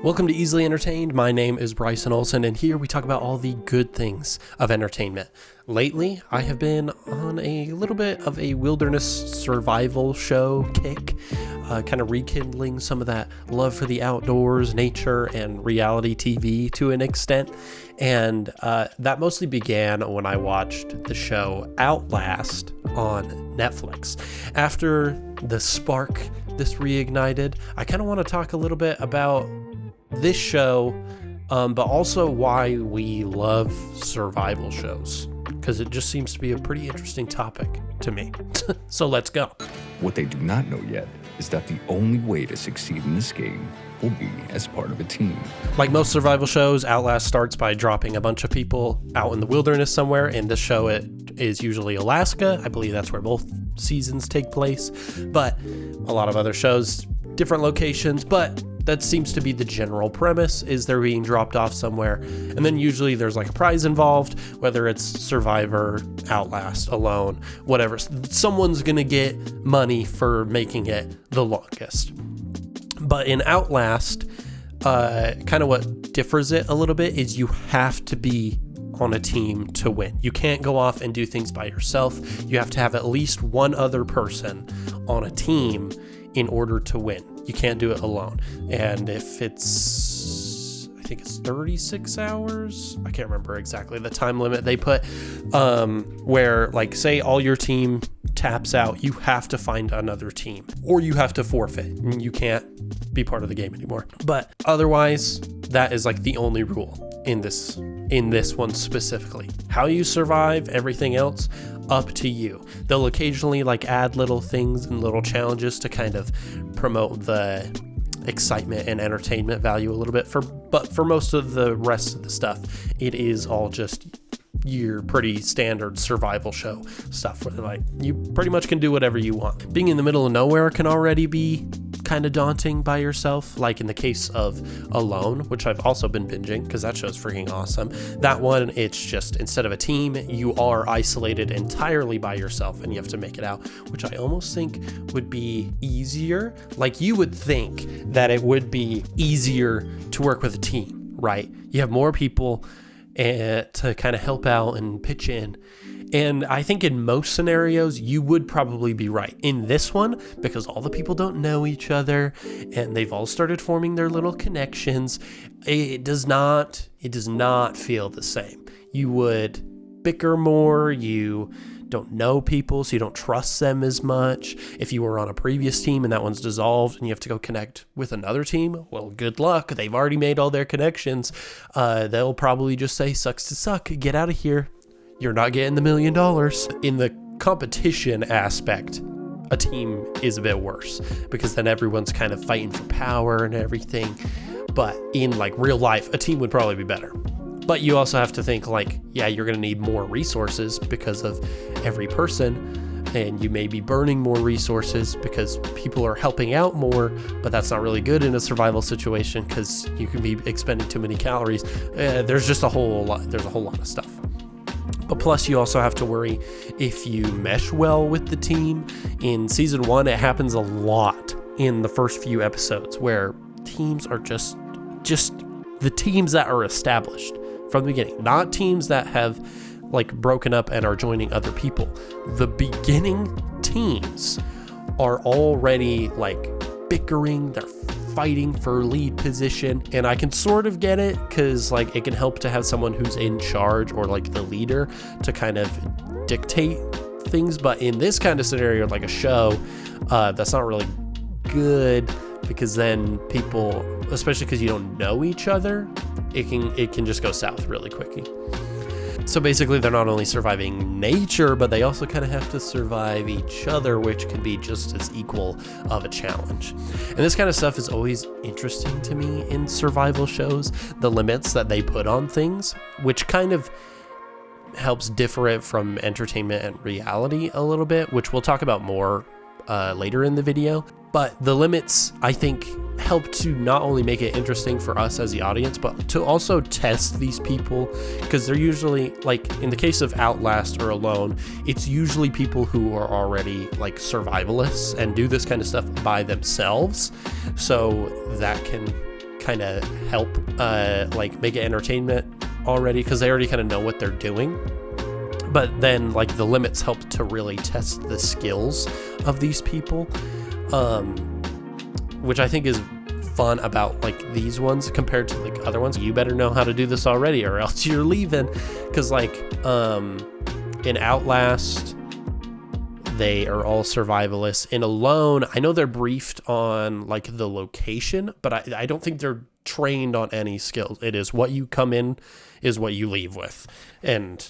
Welcome to Easily Entertained. My name is Bryson Olson, and here we talk about all the good things of entertainment. Lately, I have been on a little bit of a wilderness survival show kick, kind of rekindling some of that love for the outdoors, nature, and reality TV to an extent. And that mostly began when I watched the show Outlast on Netflix. After the spark this reignited, I kind of want to talk a little bit about this show, but also why we love survival shows, because it just seems to be a pretty interesting topic to me. So let's go. What they do not know yet is that the only way to succeed in this game will be as part of a team. Like most survival shows, Outlast starts by dropping a bunch of people out in the wilderness somewhere. In this show, it is usually Alaska. I believe that's where both seasons take place, but a lot of other shows, different locations, but that seems to be the general premise, is they're being dropped off somewhere. And then usually there's like a prize involved, whether it's Survivor, Outlast, Alone, whatever. Someone's going to get money for making it the longest. But in Outlast, kind of what differs it a little bit is you have to be on a team to win. You can't go off and do things by yourself. You have to have at least one other person on a team in order to win. You can't do it alone. And if it's, I think it's 36 hours, I can't remember exactly the time limit they put, where like say all your team taps out, you have to find another team or you have to forfeit and you can't be part of the game anymore. But otherwise, that is like the only rule in this one specifically. How you survive, everything else, up to you. They'll occasionally like add little things and little challenges to kind of promote the excitement and entertainment value a little bit, but for most of the rest of the stuff, it is all just your pretty standard survival show stuff where like you pretty much can do whatever you want. Being in the middle of nowhere can already be kind of daunting by yourself, like in the case of Alone, which I've also been binging because that show's freaking awesome. That one, it's just instead of a team, you are isolated entirely by yourself and you have to make it out, which I almost think would be easier. Like you would think that it would be easier to work with a team, right? You have more people to kind of help out and pitch in. And I think in most scenarios, you would probably be right. In this one, because all the people don't know each other and they've all started forming their little connections, it does not feel the same. You would bicker more, you don't know people, so you don't trust them as much. If you were on a previous team and that one's dissolved and you have to go connect with another team, well, good luck. They've already made all their connections. They'll probably just say, sucks to suck, get out of here. You're not getting the $1 million. In the competition aspect, a team is a bit worse because then everyone's kind of fighting for power and everything. But in like real life, a team would probably be better. But you also have to think like, yeah, you're going to need more resources because of every person, and you may be burning more resources because people are helping out more, but that's not really good in a survival situation because you can be expending too many calories. There's just a whole lot of stuff. But plus you also have to worry if you mesh well with the team. In season 1, it happens a lot in the first few episodes where teams are just the teams that are established from the beginning, not teams that have like broken up and are joining other people. The beginning teams are already like bickering, they're fighting for lead position, and I can sort of get it because like it can help to have someone who's in charge or like the leader to kind of dictate things. But in this kind of scenario, like a show, that's not really good because then people, especially because you don't know each other, it can just go south really quickly. So basically they're not only surviving nature, but they also kind of have to survive each other, which can be just as equal of a challenge. And this kind of stuff is always interesting to me in survival shows, the limits that they put on things, which kind of helps differ it from entertainment and reality a little bit, which we'll talk about more later in the video. But the limits, I think, help to not only make it interesting for us as the audience, but to also test these people, because they're usually, like in the case of Outlast or Alone, it's usually people who are already like survivalists and do this kind of stuff by themselves. So that can kind of help like make it entertainment already, because they already kind of know what they're doing. But then like the limits help to really test the skills of these people, which I think is fun about like these ones compared to like other ones. You better know how to do this already or else you're leaving, because like in Outlast they are all survivalists. In Alone, I know they're briefed on like the location, but I don't think they're trained on any skills. It is what you come in is what you leave with, and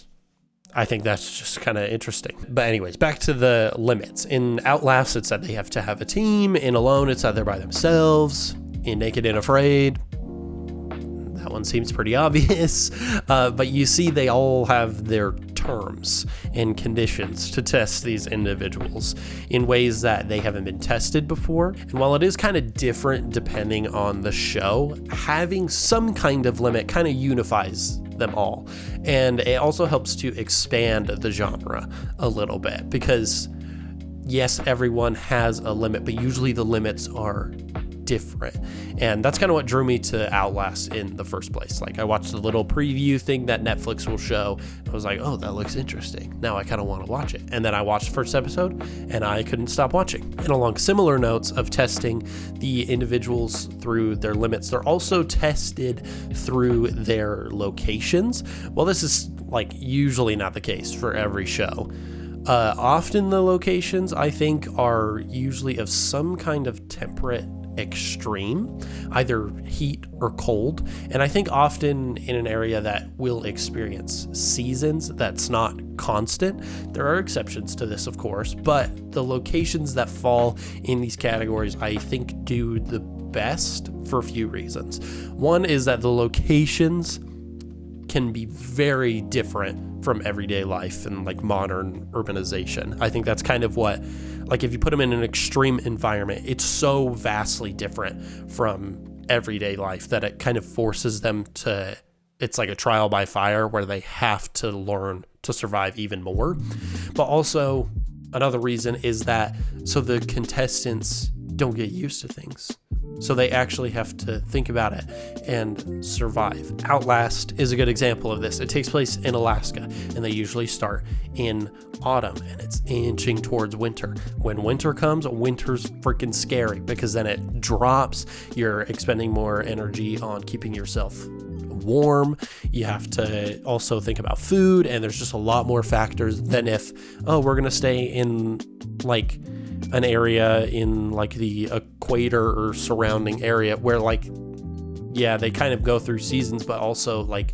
I think that's just kind of interesting. But anyways, back to the limits. In Outlast, it said they have to have a team. In Alone, it said they're by themselves. In Naked and Afraid, that one seems pretty obvious. But you see they all have their terms and conditions to test these individuals in ways that they haven't been tested before. And while it is kind of different depending on the show, having some kind of limit kind of unifies them all. And it also helps to expand the genre a little bit, because yes, everyone has a limit, but usually the limits are different. And that's kind of what drew me to Outlast in the first place. Like, I watched the little preview thing that Netflix will show. I was like, oh, that looks interesting. Now I kind of want to watch it. And then I watched the first episode and I couldn't stop watching. And along similar notes of testing the individuals through their limits, they're also tested through their locations. Well, this is like usually not the case for every show. Often the locations, I think, are usually of some kind of temperate extreme, either heat or cold. And I think often in an area that will experience seasons that's not constant. There are exceptions to this, of course, but the locations that fall in these categories, I think, do the best for a few reasons. One is that the locations can be very different from everyday life and like modern urbanization. I think that's kind of what, like, if you put them in an extreme environment, it's so vastly different from everyday life that it kind of forces them to, it's like a trial by fire where they have to learn to survive even more. But also another reason is that so the contestants don't get used to things. So they actually have to think about it and survive. Outlast is a good example of this. It takes place in Alaska, and they usually start in autumn, and it's inching towards winter. When winter comes, winter's freaking scary because then it drops. You're expending more energy on keeping yourself warm. You have to also think about food, and there's just a lot more factors than if, oh, we're going to stay in like an area in like the equator or surrounding area where, like, yeah, they kind of go through seasons, but also like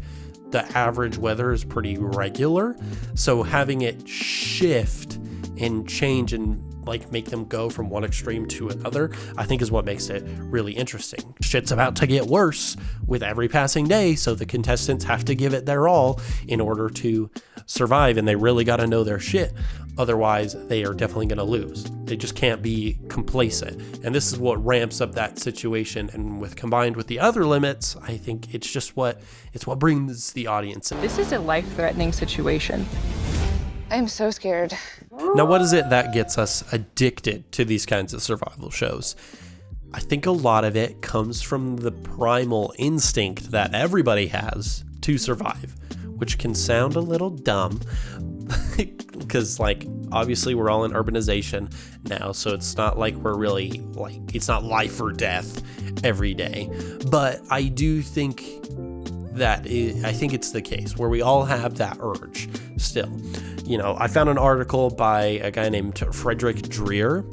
the average weather is pretty regular. So having it shift and change and like make them go from one extreme to another, I think is what makes it really interesting. Shit's about to get worse with every passing day, so the contestants have to give it their all in order to survive, and they really got to know their shit. Otherwise, they are definitely going to lose. They just can't be complacent. And this is what ramps up that situation. And with combined with the other limits, I think it's just what brings the audience in. This is a life-threatening situation. I'm so scared. Now, what is it that gets us addicted to these kinds of survival shows? I think a lot of it comes from the primal instinct that everybody has to survive, which can sound a little dumb because, like, obviously we're all in urbanization now, so it's not like we're really, like, it's not life or death every day. But I do think that I think it's the case where we all have that urge still. You know, I found an article by a guy named Frederick Dreer.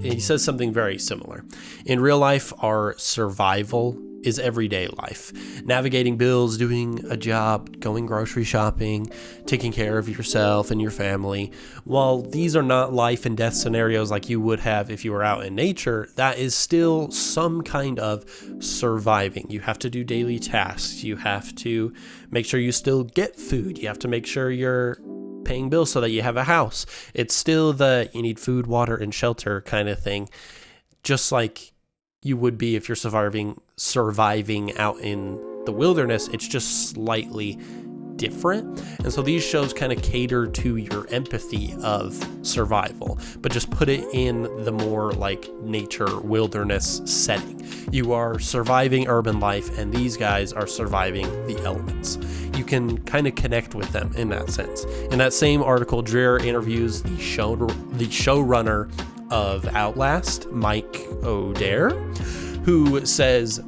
He says something very similar. In real life, our survival is everyday life. Navigating bills, doing a job, going grocery shopping, taking care of yourself and your family. While these are not life and death scenarios like you would have if you were out in nature, that is still some kind of surviving. You have to do daily tasks. You have to make sure you still get food. You have to make sure you're paying bills so that you have a house. It's still the you need food, water, and shelter kind of thing. Just like you would be if you're surviving out in the wilderness. It's just slightly different. And so these shows kind of cater to your empathy of survival, but just put it in the more like nature wilderness setting. You are surviving urban life, and these guys are surviving the elements. You can kind of connect with them in that sense. In that same article, Dreher interviews the showrunner of Outlast, Mike O'Dare, who says,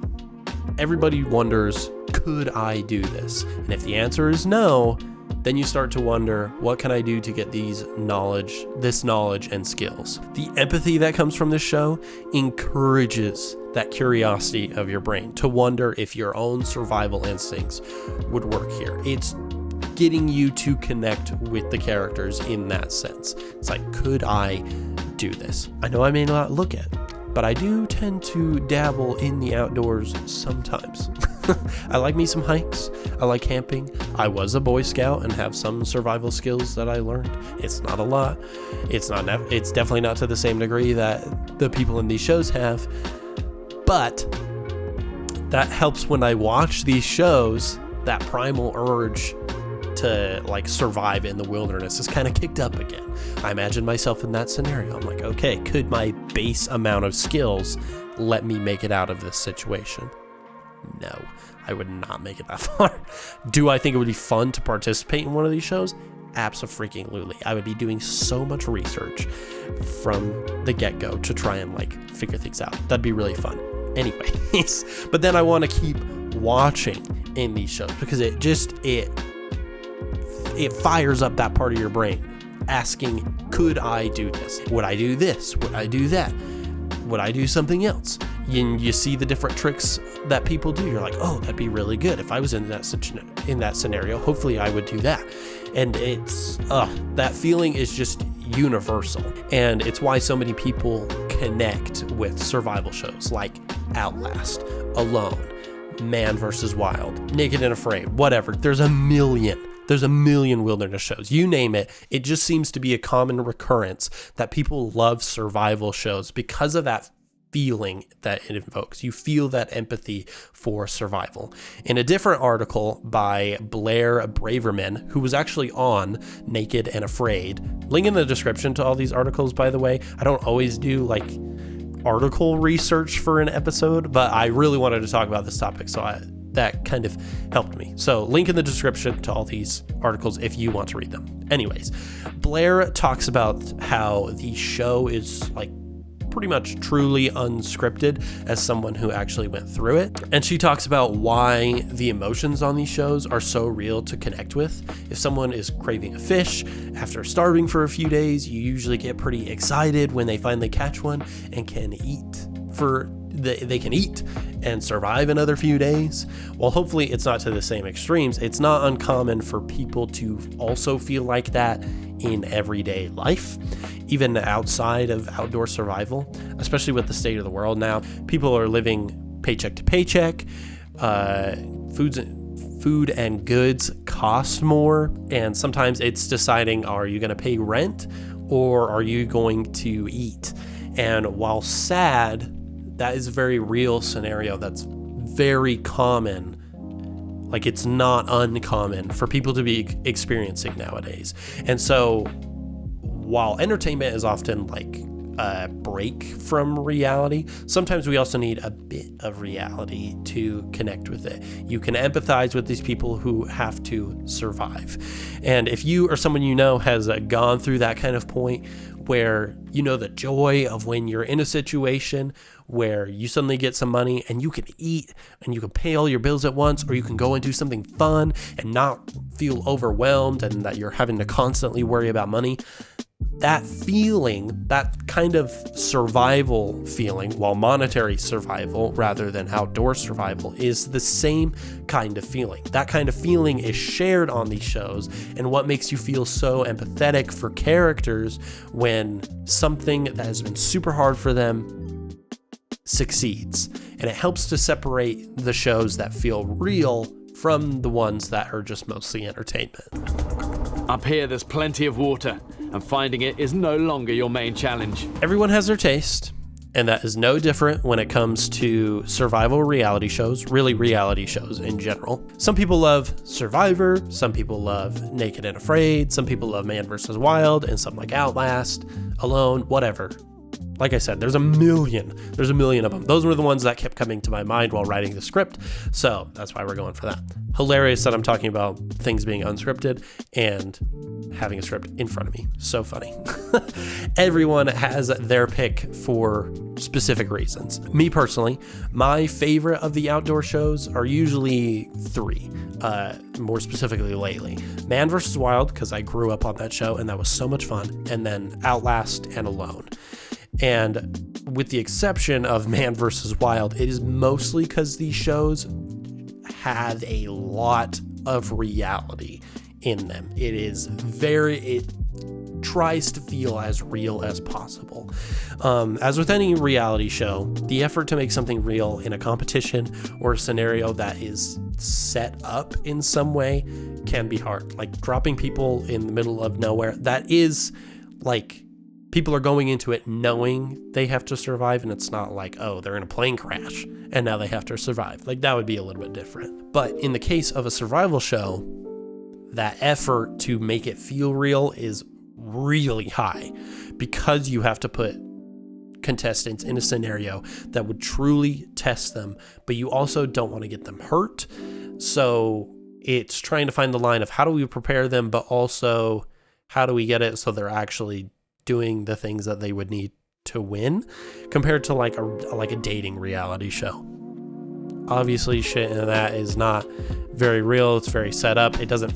everybody wonders, could I do this? And if the answer is no, then you start to wonder, what can I do to get this knowledge and skills? The empathy that comes from this show encourages that curiosity of your brain to wonder if your own survival instincts would work here. It's getting you to connect with the characters in that sense. It's like, could I do this? I know I may not look it, but I do tend to dabble in the outdoors sometimes. I like me some hikes. I like camping. I was a Boy Scout and have some survival skills that I learned. It's not a lot. It's definitely not to the same degree that the people in these shows have. But that helps when I watch these shows. That primal urge to like survive in the wilderness is kind of kicked up again. I imagine myself in that scenario. I'm like, okay, could my base amount of skills let me make it out of this situation? No, I would not make it that far. Do I think it would be fun to participate in one of these shows? Abso-freaking-lutely. I would be doing so much research from the get-go to try and like figure things out. That'd be really fun. Anyways, but then I want to keep watching in these shows because it fires up that part of your brain asking, could I do this? Would I do this? Would I do that? Would I do something else? And you see the different tricks that people do. You're like, oh, that'd be really good. If I was in that scenario, hopefully I would do that. And it's, that feeling is just universal. And it's why so many people connect with survival shows like Outlast, Alone, Man vs. Wild, Naked and Afraid, whatever. There's a million wilderness shows. You name it. It just seems to be a common recurrence that people love survival shows because of that feeling that it invokes. You feel that empathy for survival. In a different article by Blair Braverman, who was actually on Naked and Afraid, link in the description to all these articles, by the way. I don't always do like article research for an episode, but I really wanted to talk about this topic, so that kind of helped me. So link in the description to all these articles if you want to read them. Anyways, Blair talks about how the show is like pretty much truly unscripted as someone who actually went through it. And she talks about why the emotions on these shows are so real to connect with. If someone is craving a fish after starving for a few days, you usually get pretty excited when they finally catch one and can eat they can eat and survive another few days. Well, hopefully it's not to the same extremes. It's not uncommon for people to also feel like that in everyday life, even outside of outdoor survival, especially with the state of the world now. People are living paycheck to paycheck. Food and goods cost more, and sometimes it's deciding, are you going to pay rent or are you going to eat? And while sad, that is a very real scenario that's very common. Like, it's not uncommon for people to be experiencing nowadays. And so while entertainment is often like a break from reality, sometimes we also need a bit of reality to connect with it. You can empathize with these people who have to survive. And if you or someone you know has gone through that kind of point where you know the joy of when you're in a situation where you suddenly get some money and you can eat and you can pay all your bills at once, or you can go and do something fun and not feel overwhelmed and that you're having to constantly worry about money. That feeling, that kind of survival feeling, while monetary survival rather than outdoor survival, is the same kind of feeling. That kind of feeling is shared on these shows, and what makes you feel so empathetic for characters when something that has been super hard for them succeeds. And it helps to separate the shows that feel real from the ones that are just mostly entertainment. Up here, there's plenty of water, and finding it is no longer your main challenge. Everyone has their taste. And that is no different when it comes to survival reality shows, really reality shows in general. Some people love Survivor, some people love Naked and Afraid, some people love Man vs. Wild, and some like Outlast, Alone, whatever. Like I said, there's a million of them. Those were the ones that kept coming to my mind while writing the script, so that's why we're going for that. Hilarious that I'm talking about things being unscripted and having a script in front of me. So funny. Everyone has their pick for specific reasons. Me personally, my favorite of the outdoor shows are usually 3, more specifically lately. Man vs. Wild, because I grew up on that show and that was so much fun, and then Outlast and Alone. And with the exception of Man vs. Wild, it is mostly because these shows have a lot of reality in them. It tries to feel as real as possible. As with any reality show, the effort to make something real in a competition or a scenario that is set up in some way can be hard. Like dropping people in the middle of nowhere, that is like, people are going into it knowing they have to survive, and it's not like, oh, they're in a plane crash and now they have to survive. Like, that would be a little bit different. But in the case of a survival show, that effort to make it feel real is really high because you have to put contestants in a scenario that would truly test them, but you also don't want to get them hurt. So it's trying to find the line of how do we prepare them, but also how do we get it so they're actually doing the things that they would need to win, compared to like a dating reality show. Obviously shit in that is not very real. It's very set up. It doesn't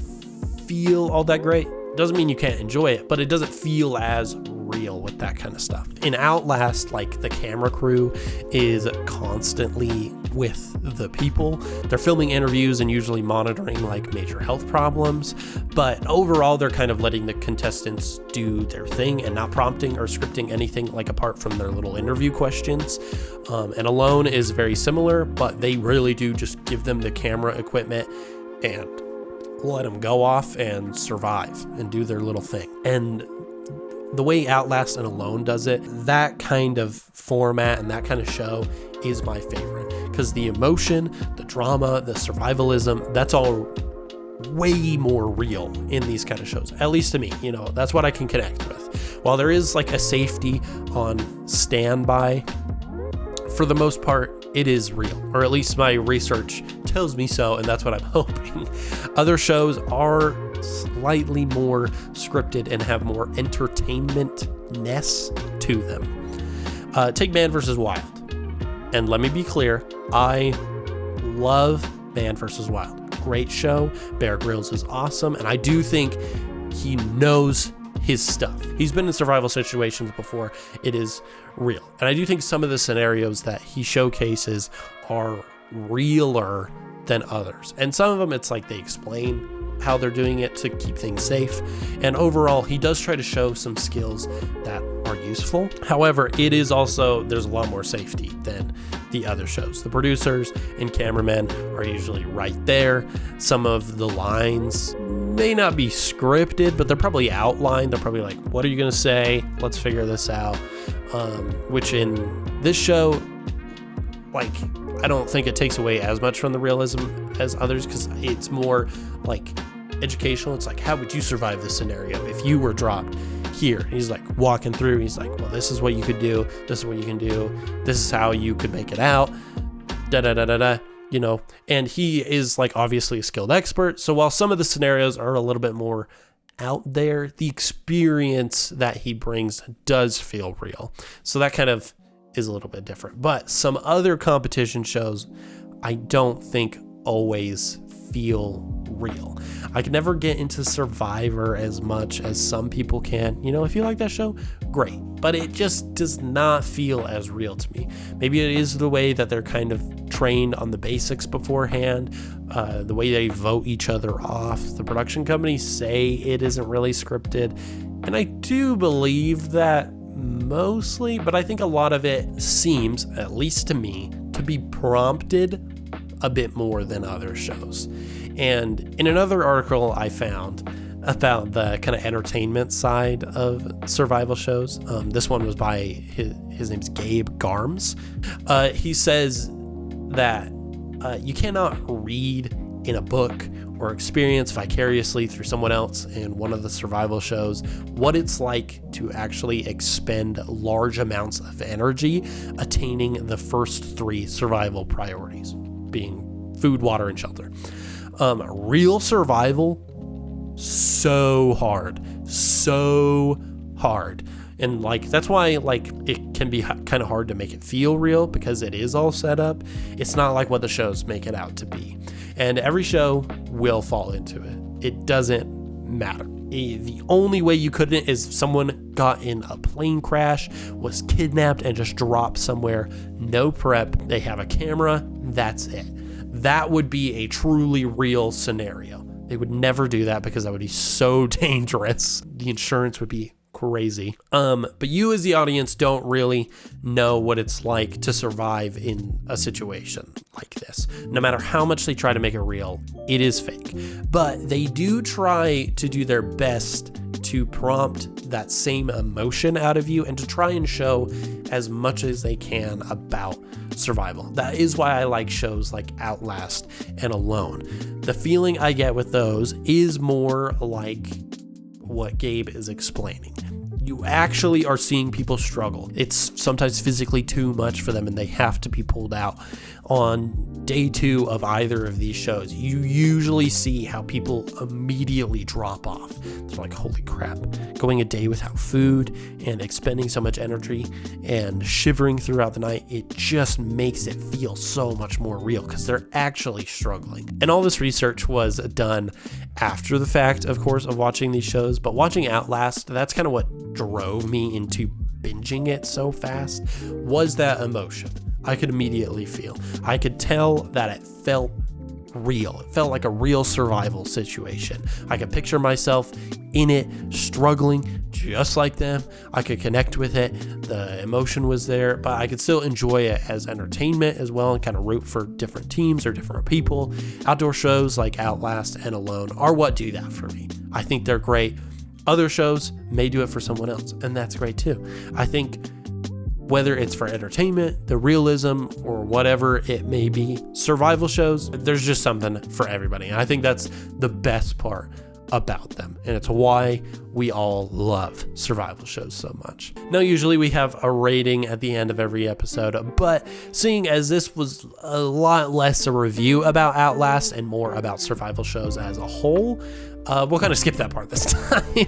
feel all that great. Doesn't mean you can't enjoy it, but it doesn't feel as real with that kind of stuff. In Outlast, like the camera crew is constantly with the people. They're filming interviews and usually monitoring like major health problems, but overall they're kind of letting the contestants do their thing and not prompting or scripting anything, like apart from their little interview questions. And Alone is very similar, but they really do just give them the camera equipment and let them go off and survive and do their little thing. And the way Outlast and Alone does it, that kind of format and that kind of show is my favorite, because the emotion, the drama, the survivalism, that's all way more real in these kind of shows, at least to me. You know, that's what I can connect with. While there is like a safety on standby, for the most part, it is real, or at least my research tells me so, and that's what I'm hoping. Other shows are slightly more scripted and have more entertainment-ness to them. Take Man vs. Wild. And let me be clear, I love Man vs. Wild. Great show. Bear Grylls is awesome, and I do think he knows his stuff. He's been in survival situations before. It is real. And I do think some of the scenarios that he showcases are realer than others. And some of them, it's like they explain how they're doing it to keep things safe. And overall, he does try to show some skills that are useful. However, it is also, there's a lot more safety than the other shows. The producers and cameramen are usually right there. Some of the lines may not be scripted, but they're probably outlined. They're probably like, what are you going to say? Let's figure this out. Which in this show, like, I don't think it takes away as much from the realism as others, because it's more like educational. It's like, how would you survive this scenario if you were dropped here? And he's like walking through. He's like, well, this is what you could do. This is what you can do. This is how you could make it out. You know, and he is like obviously a skilled expert. So while some of the scenarios are a little bit more out there, the experience that he brings does feel real. So that kind of is a little bit different. But some other competition shows, I don't think always feel real. I can never get into Survivor as much as some people can. You know, if you like that show, great. But it just does not feel as real to me. Maybe it is the way that they're kind of trained on the basics beforehand, the way they vote each other off. The production companies say it isn't really scripted, and I do believe that mostly, but I think a lot of it seems, at least to me, to be prompted a bit more than other shows. And in another article I found about the kind of entertainment side of survival shows. This one was by his name's Gabe Garms. He says that you cannot read in a book or experience vicariously through someone else in one of the survival shows what it's like to actually expend large amounts of energy attaining the first 3 survival priorities, being food, water, and shelter. Real survival, so hard. And like, that's why like it can be kind of hard to make it feel real, because it is all set up. It's not like what the shows make it out to be. And every show will fall into it. It doesn't matter. The only way you couldn't is if someone got in a plane crash, was kidnapped, and just dropped somewhere. No prep. They have a camera. That's it. That would be a truly real scenario. They would never do that because that would be so dangerous. The insurance would be crazy. But you as the audience don't really know what it's like to survive in a situation like this. No matter how much they try to make it real, it is fake. But they do try to do their best to prompt that same emotion out of you and to try and show as much as they can about survival. That is why I like shows like Outlast and Alone. The feeling I get with those is more like what Gabe is explaining. You actually are seeing people struggle. It's sometimes physically too much for them and they have to be pulled out. On day 2 of either of these shows, you usually see how people immediately drop off. They're like, holy crap, going a day without food and expending so much energy and shivering throughout the night, it just makes it feel so much more real because they're actually struggling. And all this research was done after the fact, of course, of watching these shows, but watching Outlast, that's kind of what drove me into binging it so fast, was that emotion. I could immediately feel. I could tell that it felt real. It felt like a real survival situation. I could picture myself in it, struggling just like them. I could connect with it. The emotion was there, but I could still enjoy it as entertainment as well and kind of root for different teams or different people. Outdoor shows like Outlast and Alone are what do that for me. I think they're great. Other shows may do it for someone else, and that's great too. I think whether it's for entertainment, the realism, or whatever it may be, survival shows, there's just something for everybody. And I think that's the best part about them. And it's why we all love survival shows so much. Now, usually we have a rating at the end of every episode, but seeing as this was a lot less a review about Outlast and more about survival shows as a whole, we'll kind of skip that part this time.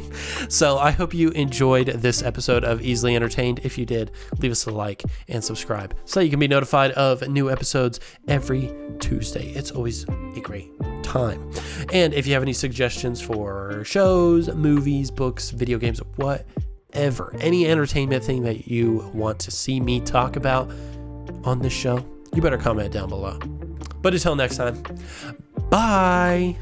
So I hope you enjoyed this episode of Easily Entertained. If you did, leave us a like and subscribe so that you can be notified of new episodes every Tuesday. It's always a great time. And if you have any suggestions for shows, movies, books, video games, whatever, any entertainment thing that you want to see me talk about on this show, you better comment down below. But until next time, bye.